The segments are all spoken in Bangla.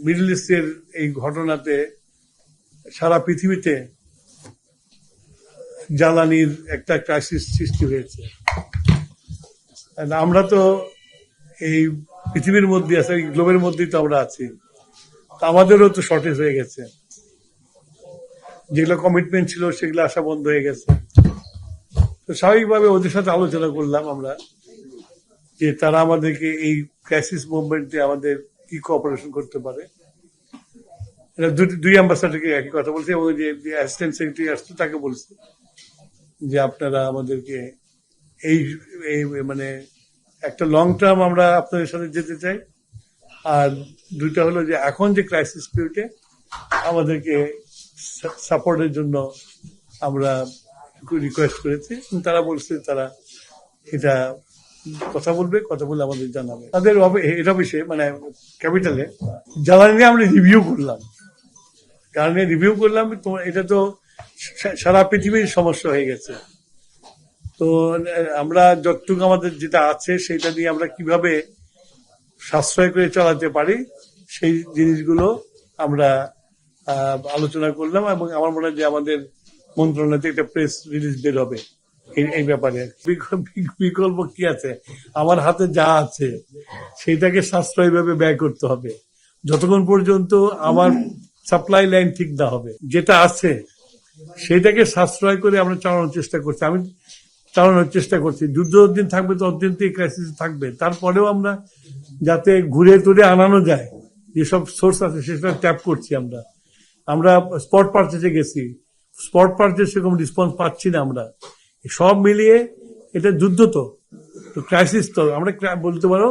মিডল ইস্টের এই ঘটনাতে সারা পৃথিবীতে জ্বালানির একটা ক্রাইসিস সৃষ্টি হয়েছে। আমরা তো এই পৃথিবীর মধ্যে আছে, এই গ্লোবের মধ্যেই তো আমরা আছি, আমাদেরও তো শর্টেজ হয়ে গেছে। যেগুলো কমিটমেন্ট ছিল সেগুলো আসা বন্ধ হয়ে গেছে। তো স্বাভাবিকভাবে ওদের সাথে আলোচনা করলাম আমরা যে তারা আমাদেরকে এই ক্রাইসিস মুভমেন্টে আমাদের কি কোঅপারেশন করতে পারে। দুই অ্যাম্বাসাডারকে একই কথা বলছে এবং যে অ্যাসিস্ট্যান্ট সেক্রেটারি আসছে তাকে বলছে যে আপনারা আমাদেরকে এই মানে একটা লং টার্ম আমরা আপনাদের সাথে যেতে চাই, আর দুইটা হলো যে এখন যে ক্রাইসিস পিরিয়ডে আমাদেরকে সাপোর্টের জন্য আমরা রিকোয়েস্ট করেছি। তারা বলছে তারা এটা কথা বলে আমাদের জানাবে। তাদের হেড অফিসে মানে ক্যাপিটালে জ্বালানি নিয়ে আমরা রিভিউ করলাম। এটা তো সারা পৃথিবীর সমস্যা হয়ে গেছে। তো আমরা যতটুকু আমাদের যেটা আছে সেটা নিয়ে আমরা কিভাবে সাশ্রয় করে চালাতে পারি সেই জিনিসগুলো আমরা আলোচনা করলাম এবং আমার মনে হয় যে আমাদের মন্ত্রণালয় একটা প্রেস রিলিজ বের হবে এই ব্যাপারে। বিকল্প কি আছে? আমার হাতে যা আছে সেটাকে সাশ্রয়ীভাবে ব্যয় করতে হবে যতক্ষণ পর্যন্ত আমার সাপ্লাই লাইন ঠিক না হবে। যেটা আছে সেটাকে সাশ্রয় করে আমরা চালানোর চেষ্টা করছি। যুদ্ধ যতদিন থাকবে ততদিন তো এই ক্রাইসিস থাকবে। তারপরেও আমরা যাতে ঘুরে তুলে আনানো যায় যেসব সোর্স আছে সেটা ট্যাপ করছি। আমরা স্পট পারচেজে গেছি, স্পট পারচেজ সেরকম রেসপন্স পাচ্ছি না। আমরা সব মিলিয়ে এটা যুদ্ধ তো ক্রাইসিস, তো আমরা বলতে পারো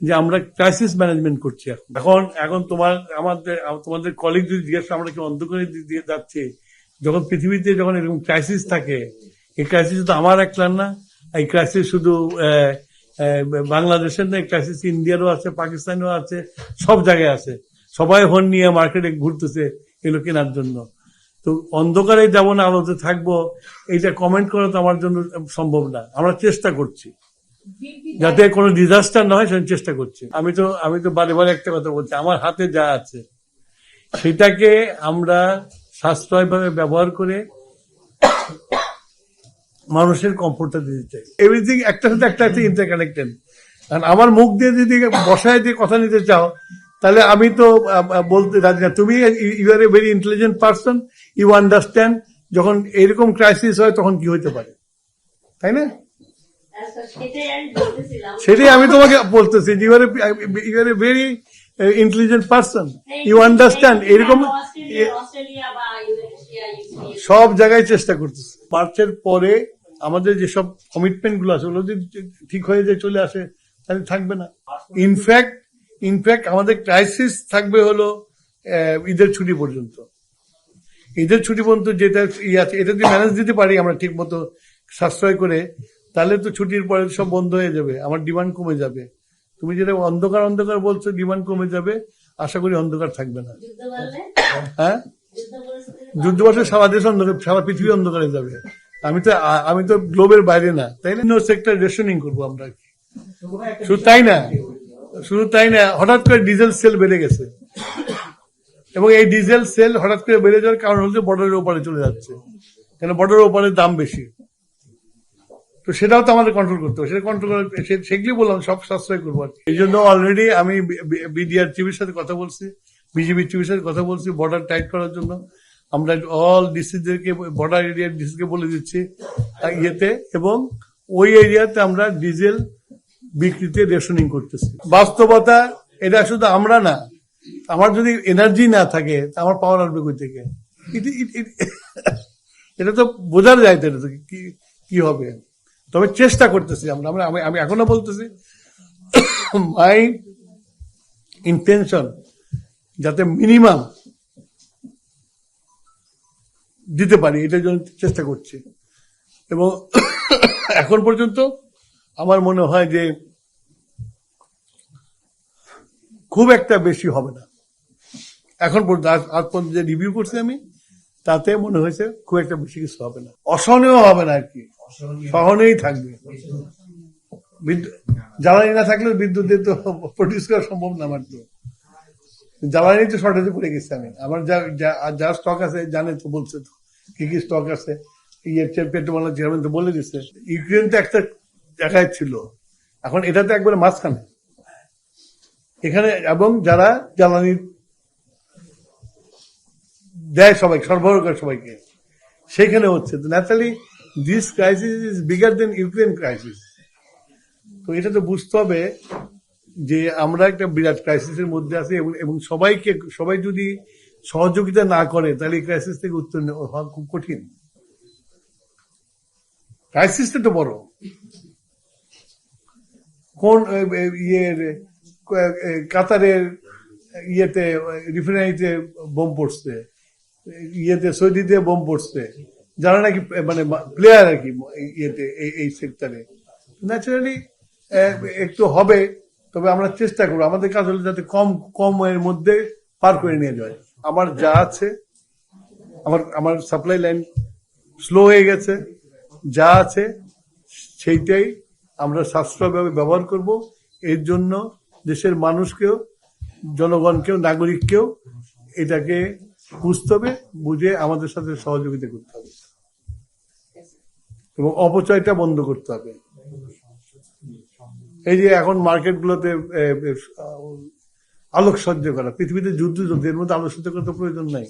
যে আমরা ক্রাইসিস ম্যানেজমেন্ট করছি এখন তোমাদের কলিগ যদি জিজ্ঞাসা আমরা কি অন্ধকারে দিয়ে যাচ্ছি, যখন পৃথিবীতে যখন এরকম ক্রাইসিস থাকে, এই ক্রাইসিস তো আমার একলার না, এই ক্রাইসিস শুধু বাংলাদেশের না, এই ক্রাইসিস ইন্ডিয়ারও আছে, পাকিস্তানেও আছে, সব জায়গায় আছে। সবাই ফোন নিয়ে মার্কেটে ঘুরতেছে এগুলো কেনার জন্য। তো অন্ধকারে যাবো না আলোতে থাকবো এইটা কমেন্ট করা তো আমার জন্য সম্ভব না। আমরা চেষ্টা করছি যাতে কোনো ডিজাস্টার না হয় সেটা চেষ্টা করছি। আমি তো বারে বারে একটা কথা বলছি, আমার হাতে যা আছে সেটাকে আমরা সাশ্রয়ভাবে ব্যবহার করে মানুষের কমফোর্টটা দিতে চাই। এভরিথিং একটা সাথে একটা ইন্টারকানেক্টেড। কারণ আমার মুখ দিয়ে যদি বসায় দিয়ে কথা নিতে চাও তাহলে আমি তো বলতে রাজি না। তুমি you are a very intelligent person, you understand যখন এরকম ক্রাইসিস হয় তখন কি হতে পারে, তাই না? সেটাই আমি তোমাকে বলতেছি, you are a very intelligent person, you understand. এরকম সব জায়গায় চেষ্টা করতেছে। মার্চের পরে আমাদের যেসব কমিটমেন্ট গুলো আছে ওগুলো যদি ঠিক হয়ে যায় চলে আসে তাহলে থাকবে না। ইনফ্যাক্ট আমাদের ক্রাইসিস থাকবে হলো ঈদের ছুটি পর্যন্ত। ঈদের ছুটি পর্যন্ত যেটা আছে এটা যদি ম্যানেজ দিতে পারি আমরা ঠিক মতো সাশ্রয় করে, তাহলে তো ছুটির পরে সব বন্ধ হয়ে যাবে, আমার ডিমান্ড কমে যাবে। তুমি যেটা অন্ধকার বলছো তো ডিমান্ড কমে যাবে, আশা করি অন্ধকার থাকবে না। হ্যাঁ, যুদ্ধ বলছে সারা দেশ অন্ধকার, সারা পৃথিবী অন্ধকারে যাবে। আমি তো গ্লোবের বাইরে না, তাই না? সেক্টর রেশনিং করবো আমরা। শুধু তাই না, হঠাৎ করে ডিজেল সেল বেড়ে গেছে এবং এই ডিজেল সেল হঠাৎ করে বেড়ে যাওয়ার কারণ হচ্ছে বর্ডারের ওপারে চলে যাচ্ছে, কেন বর্ডারের ওপারে দাম বেশি। তো সেটাও তো আমাদের কন্ট্রোল করতে হবে। সেটা কন্ট্রোল করে সেগুলি বললাম সব সাশ্রয় করবো। এই জন্য অলরেডি আমি বিডিআর চিফের সাথে কথা বলছি, বিজেপি চিফের সাথে কথা বলছি বর্ডার টাইট করার জন্য। আমরা অল ডিসিদেরকে বর্ডার এরিয়ার ডিসিকে বলে দিচ্ছি ইয়েতে, এবং ওই এরিয়াতে আমরা ডিজেল বিক্রিতে রেশনিং করতেছি। বাস্তবতা এটা শুধু আমরা না, আমার যদি এনার্জি না থাকে আমার পাওয়ার আসবে কই থেকে? এটা তো বোঝা যায় তো কি হবে। তবে চেষ্টা করতেছি আমি এখনো বলতেছি মাই ইন্টেনশন যাতে মিনিমাম দিতে পারি এটার জন্য চেষ্টা করছি। এবং এখন পর্যন্ত আমার মনে হয় যে খুব একটা বেশি হবে না। এখন পর্যন্ত আজ পর্যন্ত যে রিভিউ করছি আমি তাতে মনে হয়েছে খুব একটা বেশি কিছু হবে না। অসহনীয় হবে না আর কি, সহনীয় থাকবে। জ্বালানি না থাকলে বিদ্যুৎ দিয়ে তো প্রডিউস করা সম্ভব না আমার তো। জ্বালানি তো শর্টেজে পড়ে গেছে। আমি আমার যা স্টক আছে জানে তো, বলছে তো কি কি স্টক আছে। পেট্রোল চেয়ারম্যান তো বলে দিচ্ছে। ইউক্রেন তো একটা জায়গায় ছিল, এখন এটা তো একবারে মাঝখানে এখানে, এবং যারা জ্বালানি দেয় সবাই, সরবরাহ করে সবাইকে, সেখানে হচ্ছে। তো naturally this crisis is bigger then Ukraine crisis. তো এটা তো বুঝতে হবে যে আমরা একটা বিরাট ক্রাইসিসের মধ্যে আছি, এবং সবাই যদি সহযোগিতা না করে তাহলে এই ক্রাইসিস থেকে উত্তরণ হওয়া খুব কঠিন। ক্রাইসিসটা তো বড়। কোন ইয়ের কাতারের ইয়েতে রিফাইনারিতে বোম পড়ছে, ইয়েতে সৌদিতে বোম পড়ছে, যারা নাকি মানে প্লেয়ার আর কি ইয়েতে এই সেক্টরে। ন্যাচারালি একটু হবে, তবে আমরা চেষ্টা করবো, আমাদের কাজ হলো যাতে কম কম এর মধ্যে পার করে নিয়ে যায়। আমার যা আছে, আমার সাপ্লাই লাইন স্লো হয়ে গেছে, যা আছে সেইটাই আমরা সাশ্রয়ভাবে ব্যবহার করব। এর জন্য দেশের মানুষকেও, জনগণকেও, নাগরিককেও এটাকে বুঝতে হবে, বুঝে আমাদের সাথে সহযোগিতা করতে হবে এবং অপচয়টা বন্ধ করতে হবে। এই যে এখন মার্কেটগুলোতে আলোকসজ্জা করা, পৃথিবীতে যুদ্ধ চলছে, এর মধ্যে আলোকসজ্জা করার তো প্রয়োজন নাই।